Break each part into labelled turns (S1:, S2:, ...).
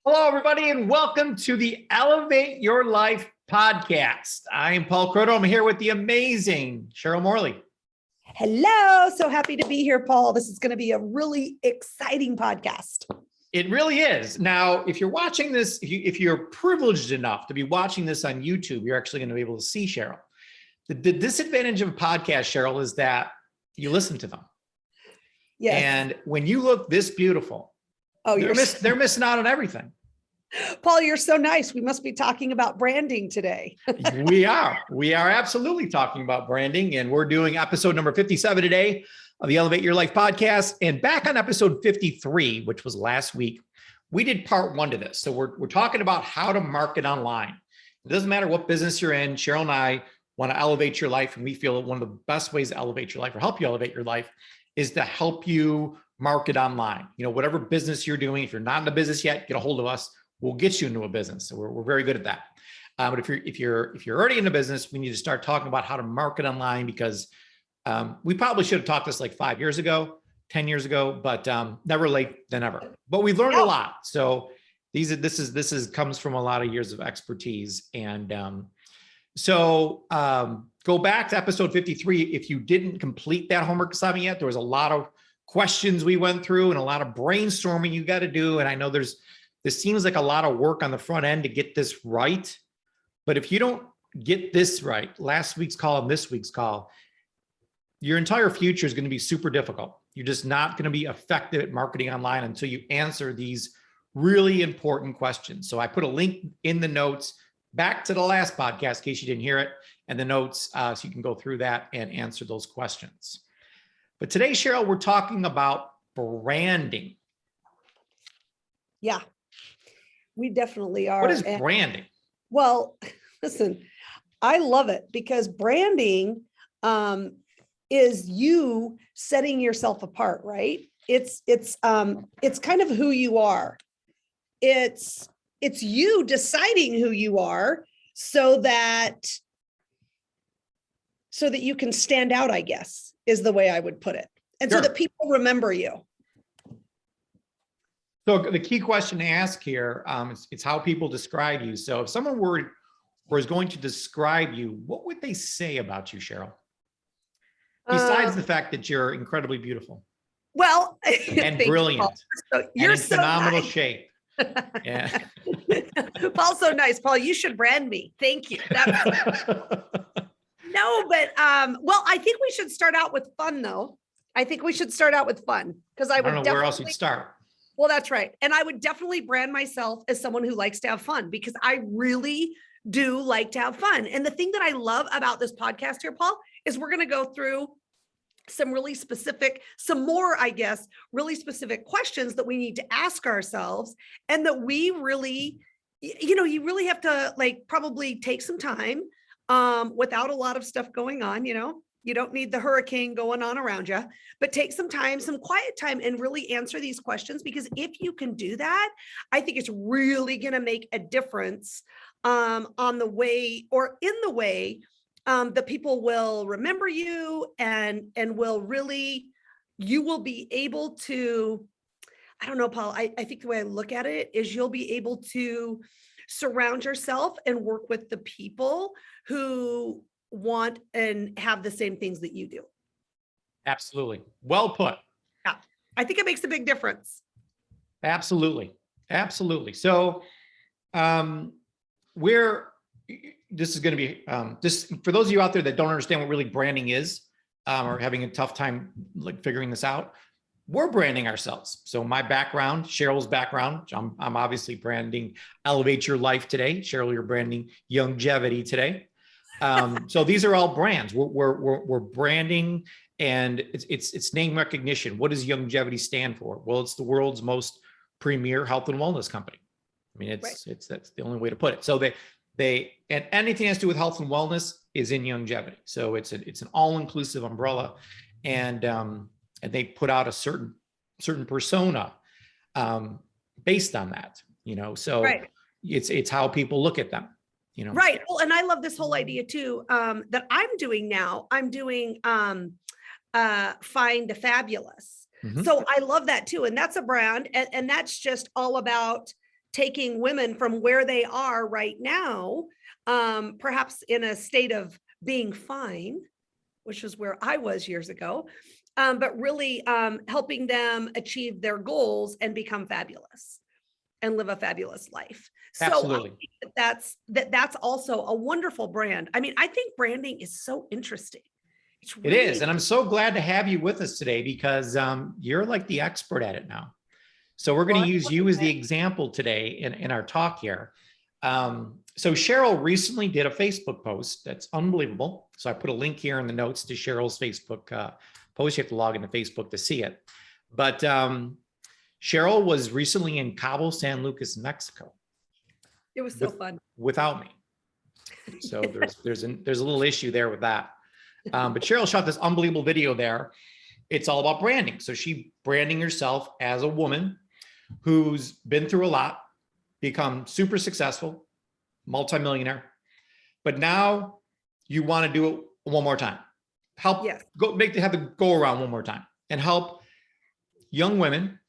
S1: Hello, everybody, and welcome to the Elevate Your Life podcast. I am Paul Croto. I'm here with the amazing Cheryl Morley.
S2: Hello. So happy to be here, Paul. This is going to be a really exciting podcast.
S1: It really is. Now, if you're watching this, if you're privileged enough to be watching this on YouTube, you're actually going to be able to see Cheryl. The disadvantage of a podcast, Cheryl, is that you listen to them.
S2: Yes.
S1: And when you look this beautiful, they're missing out on everything.
S2: Paul, you're so nice. We must be talking about branding today.
S1: We are absolutely talking about branding, and we're doing episode number 57 today of the Elevate Your Life podcast. And back on episode 53, which was last week, we did part one to this. So we're talking about how to market online. It doesn't matter what business you're in. Cheryl and I want to elevate your life, and we feel that one of the best ways to elevate your life or help you elevate your life is to help you market online. You know, whatever business you're doing, if you're not in a business yet, get a hold of us. We'll get you into a business. So we're very good at that. But if you're already in a business, we need to start talking about how to market online, because we probably should have talked this like 5 years ago, 10 years ago, but never late than ever. But we've learned a lot. So this comes from a lot of years of expertise. And so go back to episode 53. If you didn't complete that homework assignment yet, there was a lot of questions we went through and a lot of brainstorming you got to do. And I know this seems like a lot of work on the front end to get this right. But if you don't get this right, last week's call and this week's call, your entire future is going to be super difficult. You're just not going to be effective at marketing online until you answer these really important questions. So I put a link in the notes back to the last podcast in case you didn't hear it, and the notes so you can go through that and answer those questions. But today, Cheryl, we're talking about branding.
S2: Yeah, we definitely are.
S1: What is branding?
S2: Well, listen, I love it because branding is you setting yourself apart, right? It's kind of who you are. It's you deciding who you are so that you can stand out, I guess, is the way I would put it. And
S1: Sure.
S2: So that people remember you.
S1: So the key question to ask here, it's how people describe you. So if someone was going to describe you, what would they say about you, Cheryl? Besides the fact that you're incredibly beautiful.
S2: Well,
S1: and brilliant.
S2: You're
S1: and in
S2: so
S1: phenomenal
S2: nice.
S1: shape. Yeah.
S2: Paul's so nice. Paul, you should brand me. Thank you. No, but well, I think we should start out with fun, though. I think we should start out with fun because I
S1: don't know where else you'd start.
S2: Well, that's right. And I would definitely brand myself as someone who likes to have fun because I really do like to have fun. And the thing that I love about this podcast here, Paul, is we're going to go through really specific questions that we need to ask ourselves, and that we really, you really have to probably take some time without a lot of stuff going on. You don't need the hurricane going on around you, but take some time, some quiet time, and really answer these questions, because if you can do that, I think it's really going to make a difference on the way, or in the way that people will remember you, and you will be able to, I don't know, Paul, I think the way I look at it is you'll be able to surround yourself and work with the people who want and have the same things that you do.
S1: Absolutely. Well put.
S2: Yeah. I think it makes a big difference.
S1: Absolutely. So this is going to be this for those of you out there that don't understand what really branding is, or having a tough time figuring this out. We're branding ourselves. So my background, Cheryl's background, I'm obviously branding Elevate Your Life today. Cheryl, you're branding Youngevity today. So these are all brands. We're branding, and it's name recognition. What does Youngevity stand for? Well, it's the world's most premier health and wellness company. I mean, that's the only way to put it. So they and anything that has to do with health and wellness is in Youngevity. So it's an all-inclusive umbrella, and they put out a certain persona based on that. So it's how people look at them.
S2: Right. Well, and I love this whole idea too, that I'm doing now. I'm doing Find a Fabulous. Mm-hmm. So I love that too. And that's a brand. And that's just all about taking women from where they are right now, perhaps in a state of being fine, which is where I was years ago, but really helping them achieve their goals and become fabulous and live a fabulous life. So I
S1: Absolutely.
S2: think that's also a wonderful brand. I mean, I think branding is so interesting. It's
S1: It is. And I'm so glad to have you with us today because you're like the expert at it now. So we're going to use you as the example today in our talk here. So Cheryl recently did a Facebook post that's unbelievable. So I put a link here in the notes to Cheryl's Facebook post. You have to log into Facebook to see it. But Cheryl was recently in Cabo San Lucas, Mexico.
S2: It was so fun.
S1: Without me. So there's a little issue there with that. But Cheryl shot this unbelievable video there. It's all about branding. So she branding herself as a woman who's been through a lot, become super successful, multimillionaire, but now you want to do it one more time. Help have the go around one more time and help young women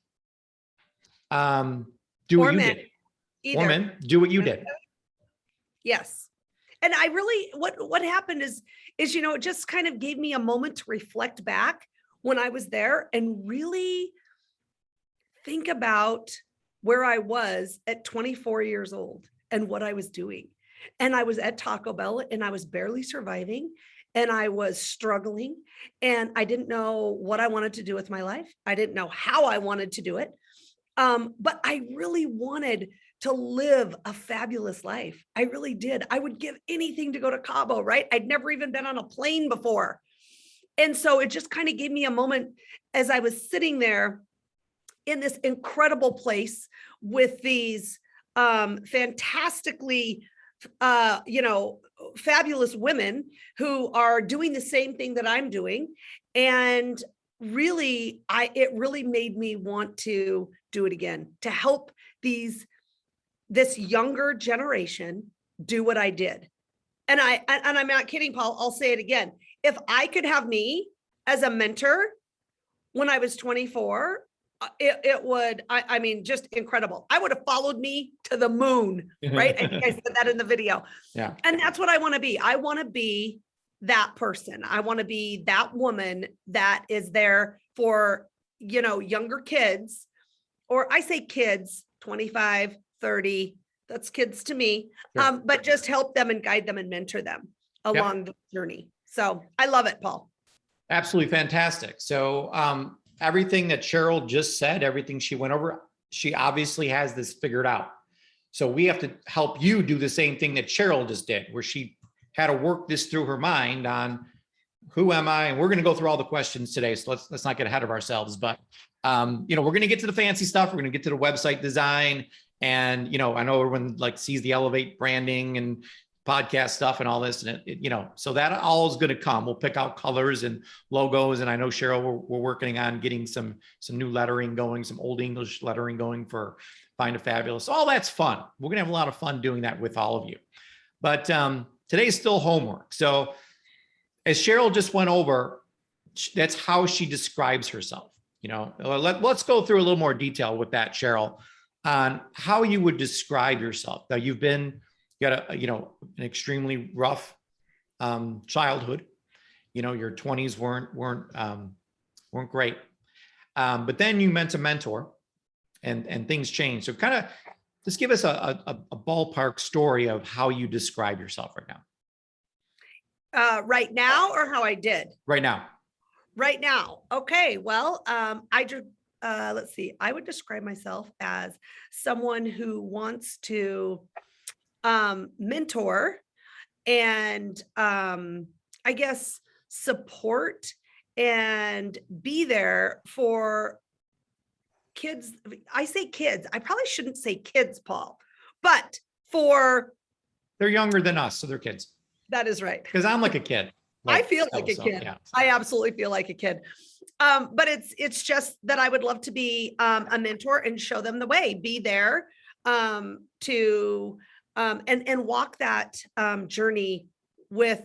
S1: do what you did. Or men do what you did.
S2: Yes. And I really, what happened is, it just kind of gave me a moment to reflect back when I was there and really think about where I was at 24 years old and what I was doing. And I was at Taco Bell and I was barely surviving and I was struggling and I didn't know what I wanted to do with my life. I didn't know how I wanted to do it. But I really wanted to live a fabulous life. I really did. I would give anything to go to Cabo, right? I'd never even been on a plane before. And so it just kind of gave me a moment as I was sitting there in this incredible place with these fantastically, fabulous women who are doing the same thing that I'm doing. And really, it really made me want to do it again, to help this younger generation do what I did. And I'm not kidding, Paul. I'll say it again. If I could have me as a mentor when I was 24, it would, I mean, just incredible. I would have followed me to the moon, right? I think I said that in the video.
S1: Yeah.
S2: And that's what I want to be. I want to be that person. I want to be that woman that is there for, younger kids, or I say kids, 25, 30, that's kids to me,
S1: Sure.
S2: but just help them and guide them and mentor them along the journey. So I love it, Paul.
S1: Absolutely fantastic. So everything that Cheryl just said, everything she went over, she obviously has this figured out. So we have to help you do the same thing that Cheryl just did, where she had to work this through her mind on who am I? And we're going to go through all the questions today. So let's not get ahead of ourselves, but we're going to get to the fancy stuff. We're going to get to the website design. And, I know everyone sees the Elevate branding and podcast stuff and all this, and so that all is going to come. We'll pick out colors and logos. And I know Cheryl, we're working on getting some new lettering going, some old English lettering going for Find a Fabulous. All that's fun. We're going to have a lot of fun doing that with all of you. But today's still homework. So as Cheryl just went over, that's how she describes herself. Let's go through a little more detail with that, Cheryl, on how you would describe yourself. Now you got an extremely rough childhood. Your 20s weren't great. But then you met a mentor and things changed. So kind of just give us a ballpark story of how you describe yourself right now.
S2: Right now, or how I did?
S1: Right now.
S2: Right now. Okay. Well, let's see. I would describe myself as someone who wants to mentor and I guess support and be there for kids. I say kids. I probably shouldn't say kids, Paul, but
S1: they're younger than us, so they're kids.
S2: That is right.
S1: Because I'm like a kid.
S2: I feel like a kid. Yeah. I absolutely feel like a kid. But it's just that I would love to be a mentor and show them the way, be there to and walk that journey with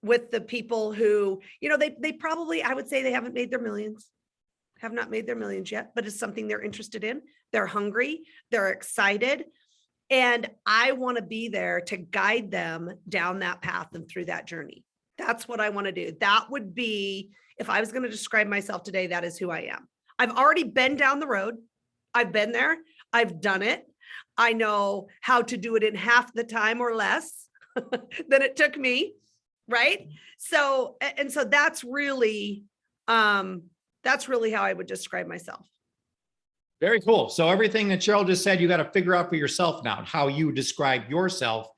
S2: the people who, they probably, I would say they haven't made their millions. have not made their millions yet, but it's something they're interested in. They're hungry, they're excited. And I want to be there to guide them down that path and through that journey. That's what I want to do. That would be, if I was going to describe myself today, that is who I am. I've already been down the road. I've been there. I've done it. I know how to do it in half the time or less than it took me. Right. So, and so that's really how I would describe myself.
S1: Very cool. So everything that Cheryl just said, you got to figure out for yourself now how you describe yourself.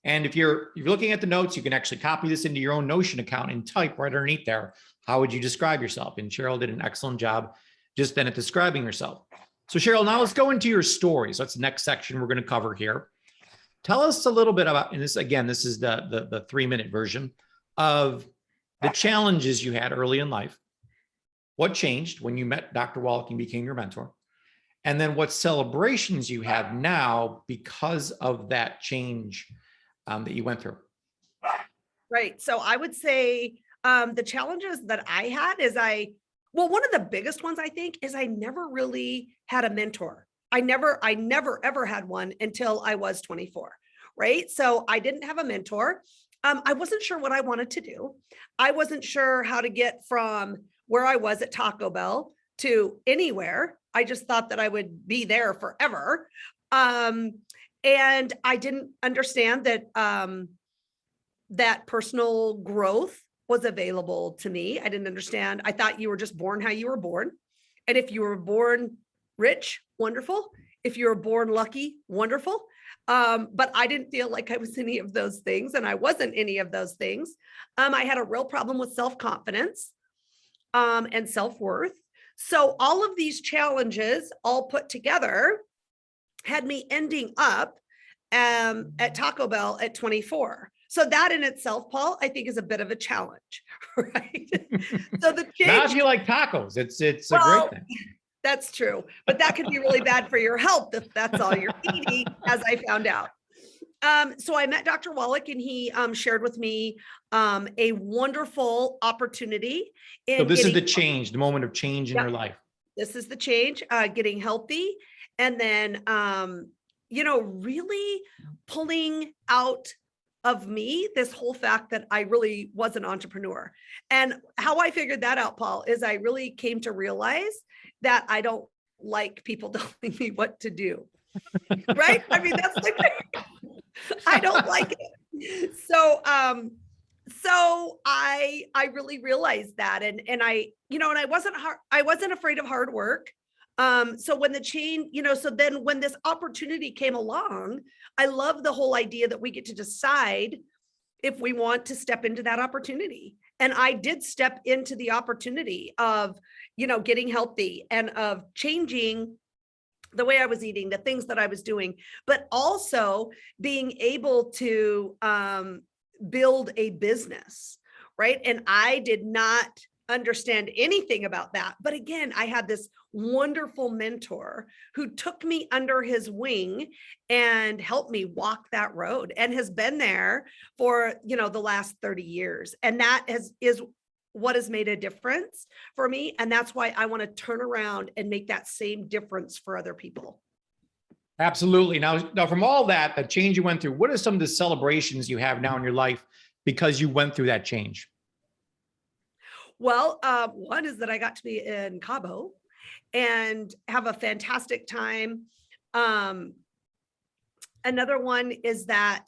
S1: And if you're looking at the notes, you can actually copy this into your own Notion account and type right underneath there, how would you describe yourself? And Cheryl did an excellent job just then at describing herself. So Cheryl, now let's go into your story. So that's the next section we're going to cover here. Tell us a little bit about, and this, again, this is the 3-minute version of the challenges you had early in life. What changed when you met Dr. Wallach and became your mentor? And then what celebrations you have now because of that change that you went through.
S2: Right. So I would say the challenges that I had is one of the biggest ones I think is I never really had a mentor. I never ever had one until I was 24. Right. So I didn't have a mentor. I wasn't sure what I wanted to do. I wasn't sure how to get from where I was at Taco Bell to anywhere. I just thought that I would be there forever. And I didn't understand that that personal growth was available to me. I didn't understand. I thought you were just born how you were born. And if you were born rich, wonderful. If you were born lucky, wonderful. But I didn't feel like I was any of those things. And I wasn't any of those things. I had a real problem with self-confidence and self-worth. So all of these challenges all put together had me ending up at Taco Bell at 24. So that in itself, Paul, I think is a bit of a challenge, right? So the change.
S1: Now if you like tacos, it's a great thing.
S2: That's true, but that could be really bad for your health if that's all you're eating, as I found out. So I met Dr. Wallach and he shared with me a wonderful opportunity.
S1: So this is the change, the moment of change in your life.
S2: This is the change, getting healthy. And then, really pulling out of me this whole fact that I really was an entrepreneur. And how I figured that out, Paul, is I really came to realize that I don't like people telling me what to do. Right? I mean, that's the thing. I don't like it. So I really realized that. And I wasn't afraid of hard work. So when the change, so then when this opportunity came along, I love the whole idea that we get to decide if we want to step into that opportunity. And I did step into the opportunity of, getting healthy and of changing the way I was eating, the things that I was doing, but also being able to build a business, right? And I did not understand anything about that. But again, I had this wonderful mentor who took me under his wing and helped me walk that road and has been there for, the last 30 years. And that is what has made a difference for me. And that's why I want to turn around and make that same difference for other people.
S1: Absolutely. Now from all that, the change you went through, what are some of the celebrations you have now in your life because you went through that change?
S2: Well, one is that I got to be in Cabo and have a fantastic time. Another one is that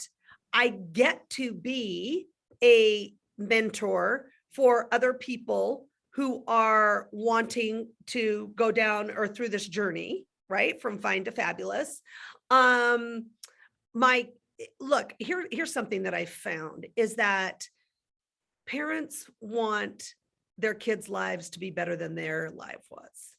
S2: I get to be a mentor for other people who are wanting to go down or through this journey, right? From fine to fabulous. Here's something that I found is that parents want their kids' lives to be better than their life was.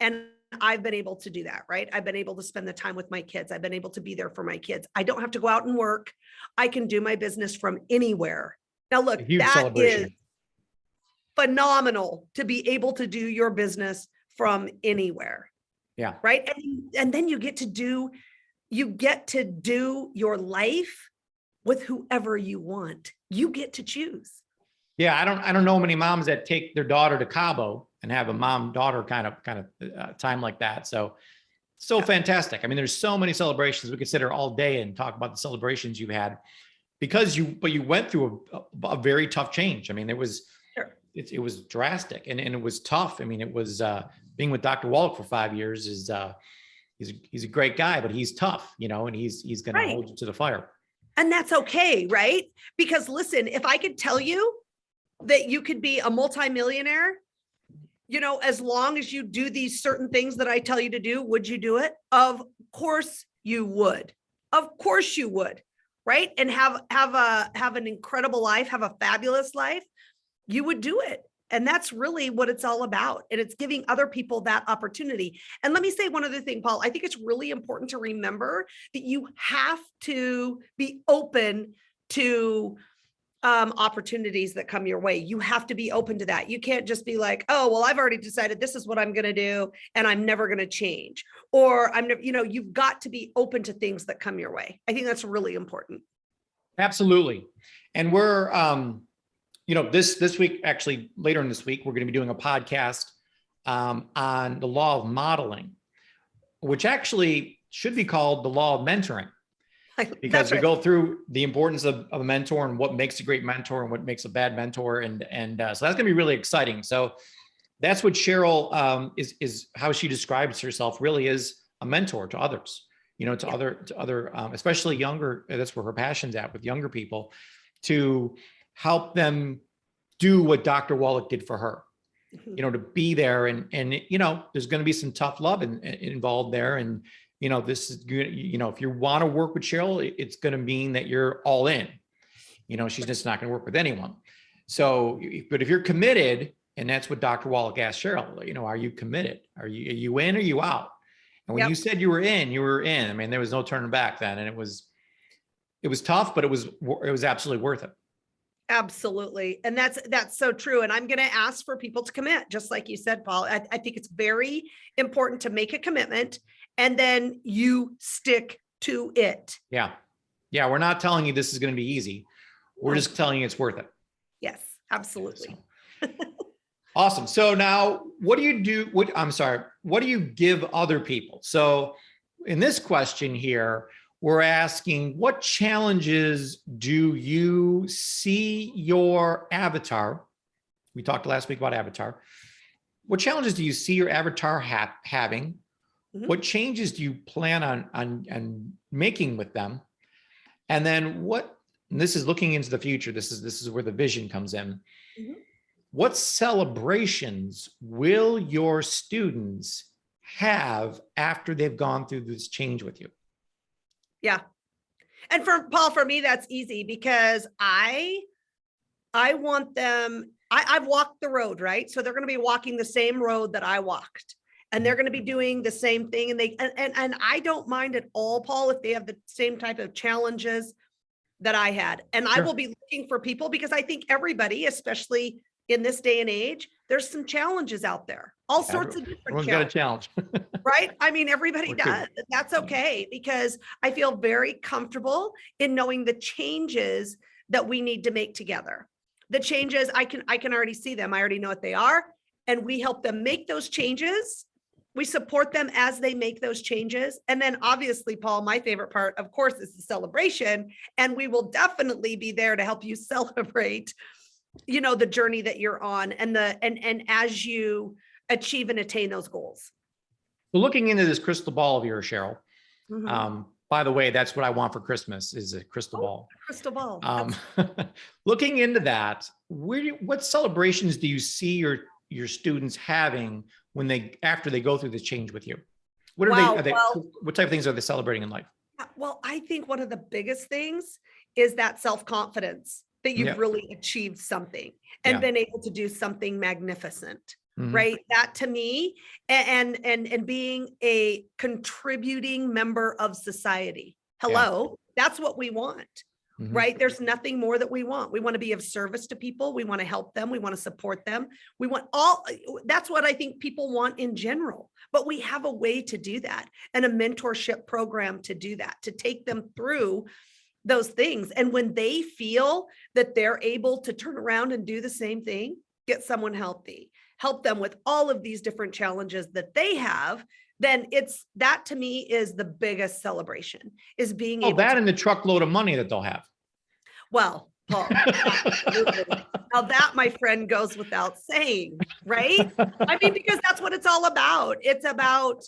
S2: And I've been able to do that, right? I've been able to spend the time with my kids. I've been able to be there for my kids. I don't have to go out and work. I can do my business from anywhere. Now, look, that is phenomenal to be able to do your business from anywhere.
S1: Yeah.
S2: Right. And then you get to do your life with whoever you want. You get to choose.
S1: Yeah. I don't know many moms that take their daughter to Cabo and have a mom-daughter kind of time like that. So fantastic. I mean, there's so many celebrations we could sit here all day and talk about the celebrations you've had but you went through a very tough change. I mean,
S2: Sure.
S1: it was drastic and it was tough. I mean, it was being with Dr. Wallach for 5 years is he's a great guy, but he's tough, and he's going to hold you to the fire.
S2: And that's okay, right? Because listen, if I could tell you that you could be a multimillionaire, as long as you do these certain things that I tell you to do, would you do it? Of course you would. Of course you would, right? And have an incredible life, have a fabulous life. You would do it. And that's really what it's all about. And it's giving other people that opportunity. And let me say one other thing, Paul. I think it's really important to remember that you have to be open to opportunities that come your way. You have to be open to that. You can't just be like, oh, well, I've already decided this is what I'm going to do and I'm never going to change. Or I'm never, you've got to be open to things that come your way. I think that's really important.
S1: Absolutely. And we're, this week, actually later in this week, we're going to be doing a podcast on the law of modeling, which actually should be called the law of mentoring. Because we go through the importance of a mentor and what makes a great mentor and what makes a bad mentor. And so that's going to be really exciting. So that's what Cheryl is how she describes herself, really is a mentor to others, to other, especially younger. That's where her passion's at, with younger people, to help them do what Dr. Wallach did for her, to be there. And there's going to be some tough love involved there. And this is good. If you want to work with Cheryl, it's going to mean that you're all in. She's just not going to work with anyone. So, but if you're committed, and that's what Dr. Wallach asked Cheryl, are you committed? Are you in or are you out? And when you said you were in, you were in. I mean, there was no turning back then. And it was tough, but it was absolutely worth it.
S2: Absolutely. And that's so true. And I'm going to ask for people to commit, just like you said, Paul. I think it's very important to make a commitment and then you stick to it.
S1: Yeah. We're not telling you this is going to be easy. We're just telling you it's worth it.
S2: Yes, absolutely.
S1: Awesome. So now what do you do? What do you give other people? So in this question here, we're asking, what challenges do you see your avatar? We talked last week about avatar. What challenges do you see your avatar having? Mm-hmm. What changes do you plan on making with them? And then and this is looking into the future. This is where the vision comes in. Mm-hmm. What celebrations will your students have after they've gone through this change with you?
S2: Yeah. And for Paul, for me, that's easy because I want them, I've walked the road, right? So they're going to be walking the same road that I walked and they're going to be doing the same thing. And I don't mind at all, Paul, if they have the same type of challenges that I had. And sure. I will be looking for people because I think everybody, especially in this day and age, there's some challenges out there, all sorts of different
S1: Everyone's got a challenge.
S2: Right? I mean, everybody does. That's okay because I feel very comfortable in knowing the changes that we need to make together. The changes, I can already see them. I already know what they are. And we help them make those changes. We support them as they make those changes. And then obviously, Paul, my favorite part, of course, is the celebration. And we will definitely be there to help you celebrate, the journey that you're on and as you achieve and attain those goals.
S1: So looking into this crystal ball of yours, Cheryl,
S2: Mm-hmm.
S1: By the way, that's what I want for Christmas is a crystal ball.
S2: Crystal ball.
S1: Looking into that, what celebrations do you see your students having after they go through this change with you? What what type of things are they celebrating in life?
S2: Well, I think one of the biggest things is that self-confidence that you've really achieved something and been able to do something magnificent. Mm-hmm. Right. That to me and being a contributing member of society. Hello. That's what we want. Mm-hmm. Right. There's nothing more that we want. We want to be of service to people. We want to help them. We want to support them. We want that's what I think people want in general, but we have a way to do that and a mentorship program to do that, to take them through those things. And when they feel that they're able to turn around and do the same thing, get someone healthy, help them with all of these different challenges that they have, then that to me is the biggest celebration, is being
S1: Oh,
S2: able
S1: that
S2: to,
S1: and the truckload of money that they'll have.
S2: well, Paul, absolutely. Now that, my friend, goes without saying, right? I mean, because that's what it's all about. It's about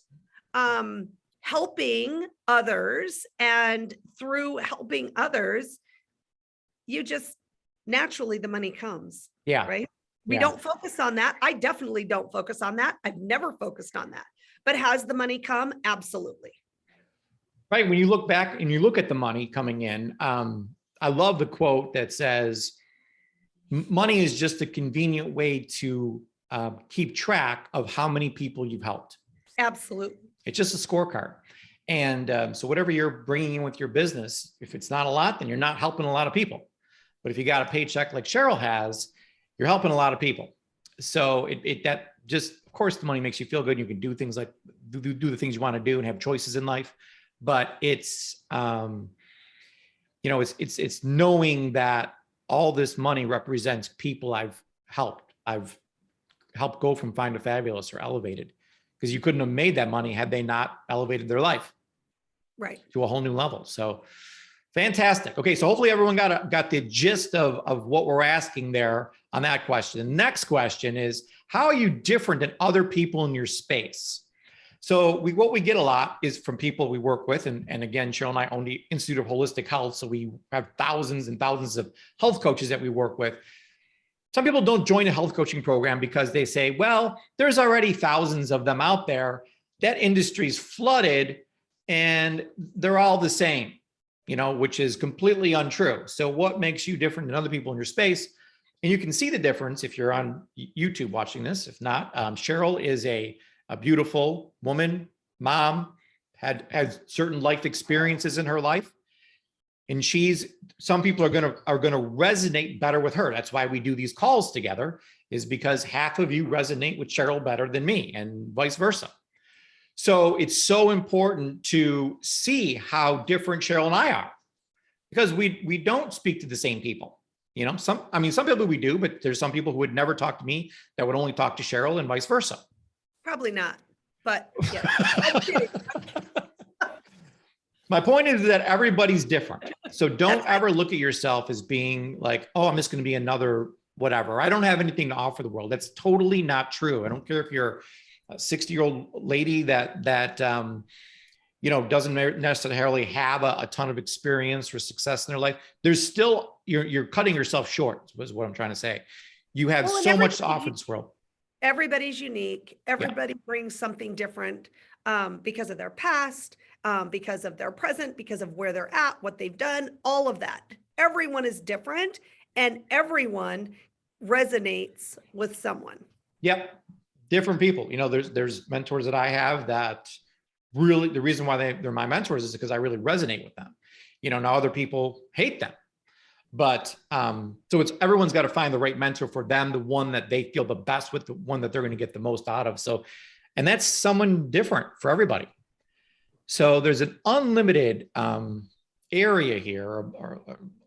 S2: helping others, and through helping others, you just naturally, the money comes,
S1: Yeah.
S2: right? We
S1: Yeah.
S2: don't focus on that. I definitely don't focus on that. I've never focused on that. But has the money come? Absolutely.
S1: Right. When you look back and you look at the money coming in, I love the quote that says, money is just a convenient way to keep track of how many people you've helped.
S2: Absolutely.
S1: It's just a scorecard. And so whatever you're bringing in with your business, if it's not a lot, then you're not helping a lot of people. But if you got a paycheck like Cheryl has, you're helping a lot of people. So that just, of course, the money makes you feel good. You can do things like do the things you want to do and have choices in life. But it's, it's knowing that all this money represents people I've helped. I've helped go from fine to fabulous or elevated, because you couldn't have made that money had they not elevated their life
S2: Right.
S1: to a whole new level. So fantastic. Okay. So hopefully everyone got the gist of what we're asking there on that question. The next question is, how are you different than other people in your space? So what we get a lot is from people we work with. And again, Cheryl and I own the Institute of Holistic Health. So we have thousands and thousands of health coaches that we work with. Some people don't join a health coaching program because they say, well, there's already thousands of them out there. That industry's flooded and they're all the same, which is completely untrue. So what makes you different than other people in your space? And you can see the difference if you're on YouTube watching this. If not, Cheryl is a beautiful woman, mom, had certain life experiences in her life. And some people are going to resonate better with her. That's why we do these calls together, is because half of you resonate with Cheryl better than me and vice versa. So it's so important to see how different Cheryl and I are, because we don't speak to the same people. Some people we do, but there's some people who would never talk to me that would only talk to Cheryl, and vice versa.
S2: Probably not, but yeah.
S1: My point is that everybody's different. So don't ever look at yourself as being like, oh, I'm just going to be another whatever. I don't have anything to offer the world. That's totally not true. I don't care if you're a 60-year-old lady that doesn't necessarily have a ton of experience or success in their life. There's still, you're cutting yourself short, is what I'm trying to say. You have so much to offer this world.
S2: Everybody's unique. Everybody brings something different because of their past, because of their present, because of where they're at, what they've done, all of that. Everyone is different, and everyone resonates with someone.
S1: Yep. Different people. There's mentors that I have that really, the reason why they're my mentors is because I really resonate with them. Now other people hate them. But so everyone's got to find the right mentor for them, the one that they feel the best with, the one that they're going to get the most out of. So, and that's someone different for everybody. So there's an unlimited area here, or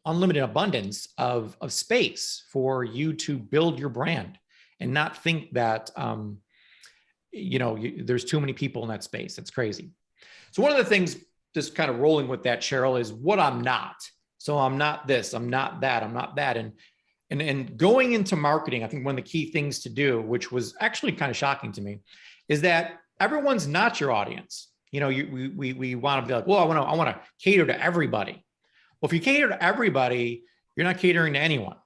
S1: unlimited abundance of space for you to build your brand, and not think that there's too many people in that space. It's crazy. So one of the things, just kind of rolling with that, Cheryl, is what I'm not. So I'm not this, I'm not that, I'm not that. And going into marketing, I think one of the key things to do, which was actually kind of shocking to me, is that everyone's not your audience. We want to be like, well, I want to cater to everybody. Well, if you cater to everybody, you're not catering to anyone.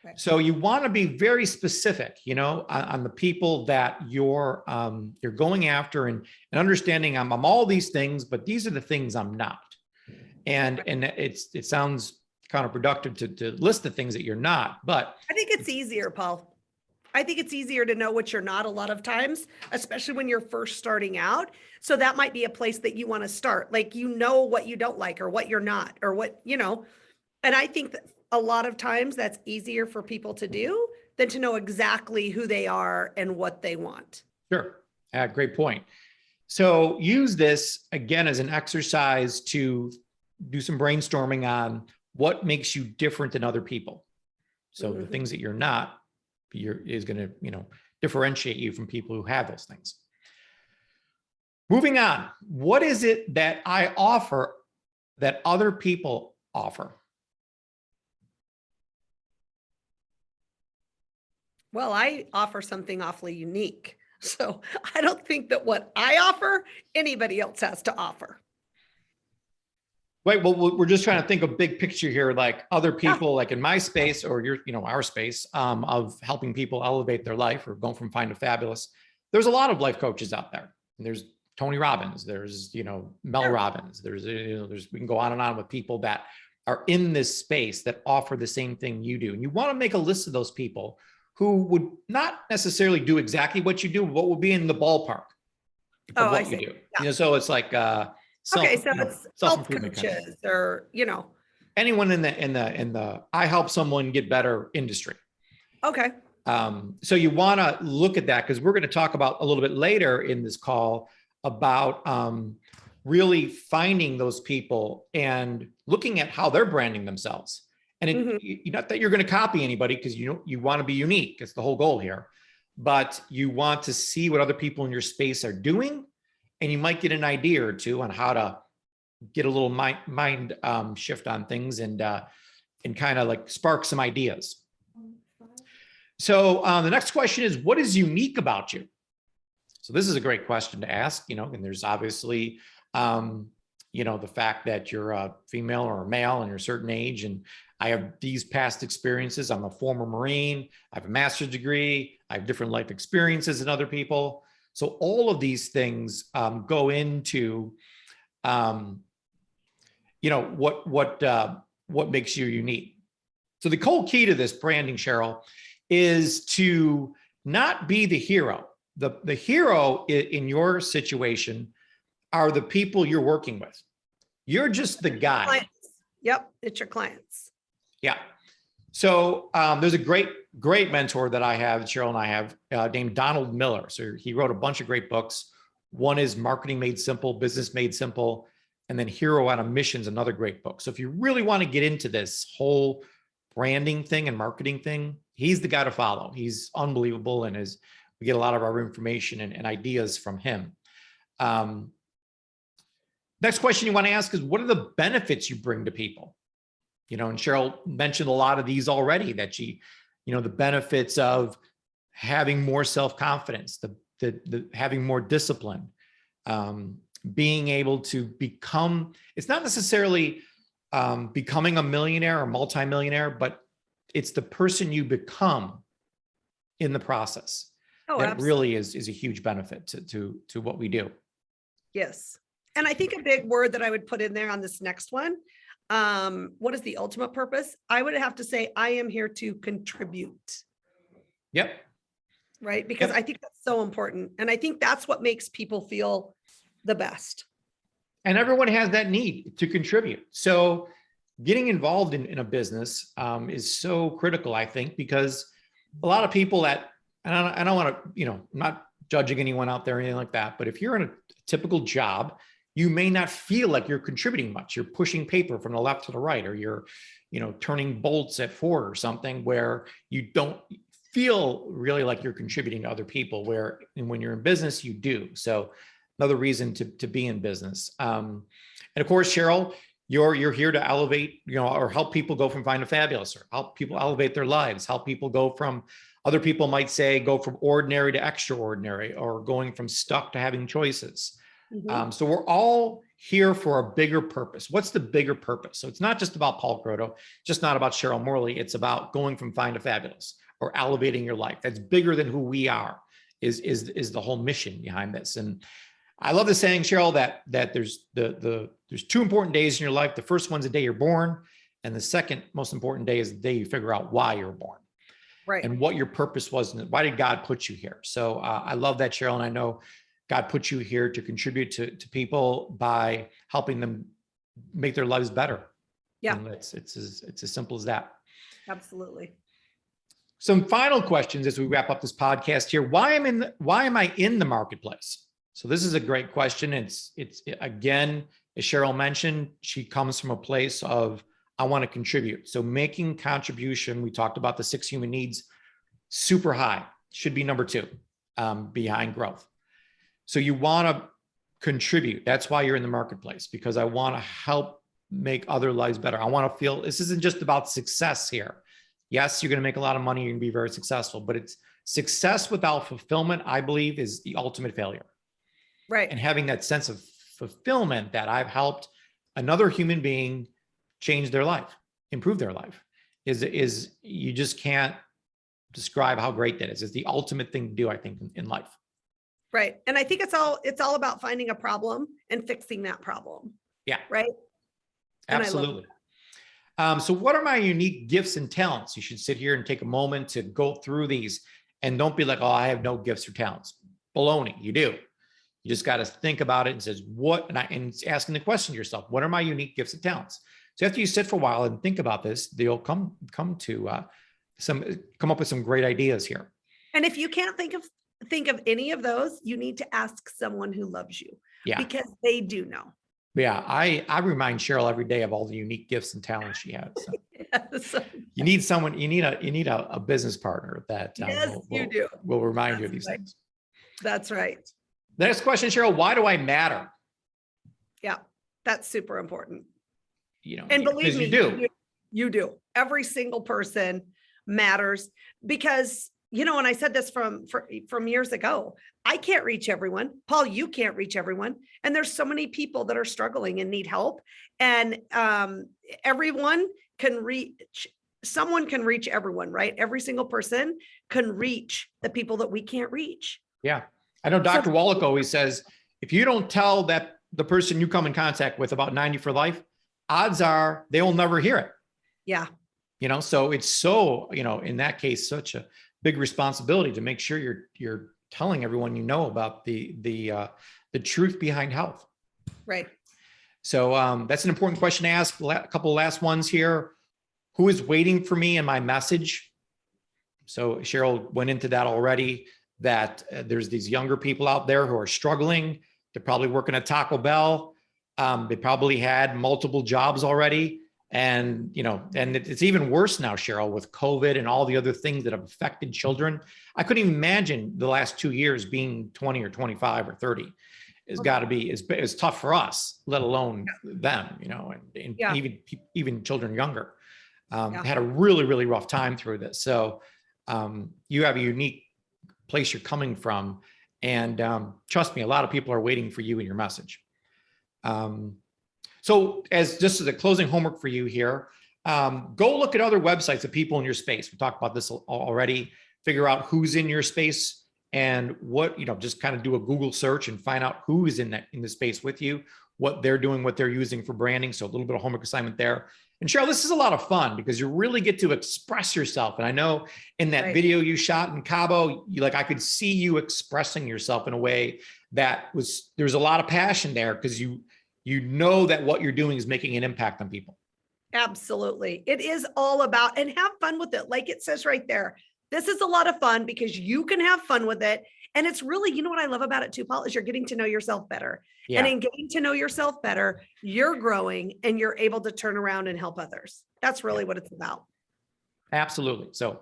S1: Right. So you want to be very specific, on the people that you're going after, and understanding I'm all these things, but these are the things I'm not. And it sounds counterproductive to list the things that you're not, but
S2: I think it's easier, Paul. I think it's easier to know what you're not a lot of times, especially when you're first starting out. So that might be a place that you want to start. Like, what you don't like, or what you're not, or what, and I think that a lot of times that's easier for people to do than to know exactly who they are and what they want.
S1: Sure. Great point. So use this again as an exercise to do some brainstorming on what makes you different than other people. So the things that you're not, is going to, differentiate you from people who have those things. Moving on, what is it that I offer that other people offer?
S2: Well, I offer something awfully unique. So I don't think that what I offer, anybody else has to offer.
S1: Right. Well, we're just trying to think of big picture here, like other
S2: Yeah.
S1: people, like in my space or our space of helping people elevate their life or going from fine to fabulous. There's a lot of life coaches out there. There's Tony Robbins. There's, Mel
S2: Sure.
S1: Robbins. We can go on and on with people that are in this space that offer the same thing you do. And you want to make a list of those people who would not necessarily do exactly what you do, but will be in the ballpark of
S2: Oh, I
S1: what you
S2: see.
S1: do.
S2: Yeah.
S1: So it's like
S2: Okay, so it's health
S1: self-improvement kind of thing.
S2: coaches or,
S1: Anyone in the I help someone get better industry.
S2: okay.
S1: So you want to look at that because we're going to talk about a little bit later in this call about really finding those people and looking at how they're branding themselves. And not that you're going to copy anybody because you want to be unique. It's the whole goal here. But you want to see what other people in your space are doing, and you might get an idea or two on how to get a little mind shift on things and kind of like spark some ideas. So the next question is, what is unique about you? So this is a great question to ask, and there's obviously, the fact that you're a female or a male and you're a certain age, and I have these past experiences. I'm a former Marine. I have a master's degree. I have different life experiences than other people. So all of these things go into, what makes you unique. So the whole key to this branding, Cheryl, is to not be the hero. The hero in your situation are the people you're working with. You're just the guy.
S2: Clients. Yep, it's your clients.
S1: Yeah. So there's a great mentor that I have, Cheryl and I have, named Donald Miller. So he wrote a bunch of great books. One is Marketing Made Simple, Business Made Simple, and then Hero on a Mission's another great book. So if you really want to get into this whole branding thing and marketing thing, he's the guy to follow. He's unbelievable, and we get a lot of our information and ideas from him. Next question you want to ask is, what are the benefits you bring to people? And Cheryl mentioned a lot of these already, that the benefits of having more self-confidence, the having more discipline, being able to become, it's not necessarily becoming a millionaire or multimillionaire, but it's the person you become in the process.
S2: Oh,
S1: that
S2: absolutely.
S1: really is a huge benefit to what we do.
S2: Yes. And I think a big word that I would put in there on this next one, what is the ultimate purpose? I would have to say, I am here to contribute.
S1: Yep.
S2: Right. Because I think that's so important. And I think that's what makes people feel the best.
S1: And everyone has that need to contribute. So getting involved in a business is so critical, I think, because a lot of people that, and I don't want to, I'm not judging anyone out there or anything like that, but if you're in a typical job, you may not feel like you're contributing much. You're pushing paper from the left to the right, or you're, turning bolts at Ford or something, where you don't feel really like you're contributing to other people, and when you're in business, you do. So another reason to be in business. And of course, Cheryl, you're here to elevate, or help people go from fine to fabulous, or help people elevate their lives, help people go from, other people might say, go from ordinary to extraordinary, or going from stuck to having choices. So we're all here for a bigger purpose. What's the bigger purpose? So it's not just about Paul Grotto, just not about Cheryl Morley. It's about going from fine to fabulous, or elevating your life. That's bigger than who we are, is the whole mission behind this. And I love the saying, Cheryl, that there's there's two important days in your life. The first one's the day you're born, and the second most important day is the day you figure out why you're born.
S2: Right.
S1: And what your purpose was, and why did God put you here? So I love that, Cheryl, and I know God put you here to contribute to people by helping them make their lives better.
S2: Yeah.
S1: And it's as simple as that.
S2: Absolutely.
S1: Some final questions as we wrap up this podcast here. Why am I in the marketplace? So this is a great question. It's again, as Cheryl mentioned, she comes from a place of, I want to contribute. So making contribution, we talked about the 6 human needs, super high. should be number two behind growth. So you want to contribute. That's why you're in the marketplace, because I want to help make other lives better. I want to feel this isn't just about success here. Yes, you're going to make a lot of money. You're going to be very successful, but it's success without fulfillment, I believe, is the ultimate failure.
S2: Right.
S1: And having that sense of fulfillment that I've helped another human being change their life, improve their life, is you just can't describe how great that is. It's the ultimate thing to do, I think, in life.
S2: Right. And I think it's all about finding a problem and fixing that problem.
S1: Yeah.
S2: Right. And
S1: Absolutely. So what are my unique gifts and talents? You should sit here and take a moment to go through these, and don't be like, oh, I have no gifts or talents. Baloney, you do. You just got to think about it and says, what, and it's asking the question to yourself, what are my unique gifts and talents? So after you sit for a while and think about this, you'll come up with some great ideas here.
S2: And if you can't think of any of those, you need to ask someone who loves you.
S1: Yeah.
S2: Because they do know.
S1: Yeah. I remind Cheryl every day of all the unique gifts and talents she has. So.
S2: Yes.
S1: You need someone, you need a business partner that will remind you of these things.
S2: That's right.
S1: The next question, Cheryl, why do I matter?
S2: Yeah, that's super important.
S1: And
S2: believe me, you do. Every single person matters, because, and I said this from years ago, I can't reach everyone. Paul, you can't reach everyone. And there's so many people that are struggling and need help. And everyone can reach, someone can reach everyone, right? Every single person can reach the people that we can't reach.
S1: Yeah. I know Dr. Wallach always says, if you don't tell that the person you come in contact with about 90 for life, odds are they will never hear it.
S2: Yeah.
S1: So it's so, in that case, such a big responsibility to make sure you're telling everyone about the truth behind health.
S2: Right.
S1: So that's an important question to ask. A couple of last ones here. Who is waiting for me in my message? So Cheryl went into that already, that there's these younger people out there who are struggling. They're probably working at Taco Bell. They probably had multiple jobs already. And, and it's even worse now, Cheryl, with COVID and all the other things that have affected children. I couldn't even imagine the last 2 years being 20 or 25 or 30. It's got to be, it's tough for us, let alone them, and even children younger had a really, really rough time through this. So you have a unique place you're coming from. And trust me, a lot of people are waiting for you and your message. So just as a closing homework for you here, go look at other websites of people in your space. We talked about this already. Figure out who's in your space and what, just kind of do a Google search and find out who is in the space with you, what they're doing, what they're using for branding. So a little bit of homework assignment there. And Cheryl, this is a lot of fun because you really get to express yourself. And I know in that video you shot in Cabo, I could see you expressing yourself in a way that there's a lot of passion there, because you know that what you're doing is making an impact on people.
S2: Absolutely. It is all about, and have fun with it. Like it says right there, this is a lot of fun because you can have fun with it. And it's really, what I love about it too, Paul, is you're getting to know yourself better. Yeah. And in getting to know yourself better, you're growing and you're able to turn around and help others. That's really what it's about.
S1: Absolutely. So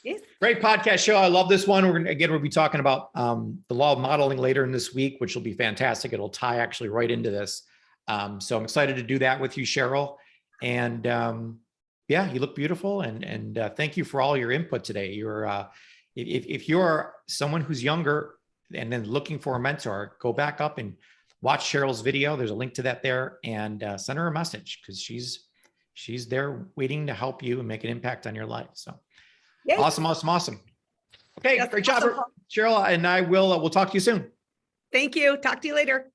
S2: yes.
S1: Great podcast show. I love this one. We'll be talking about the law of modeling later in this week, which will be fantastic. It'll tie actually right into this. So I'm excited to do that with you, Cheryl. And you look beautiful. And thank you for all your input today. You're if you're someone who's younger and then looking for a mentor, go back up and watch Cheryl's video. There's a link to that there, and send her a message, because she's there waiting to help you and make an impact on your life. So yay. Awesome. Okay, great job, Cheryl. And we'll talk to you soon.
S2: Thank you. Talk to you later.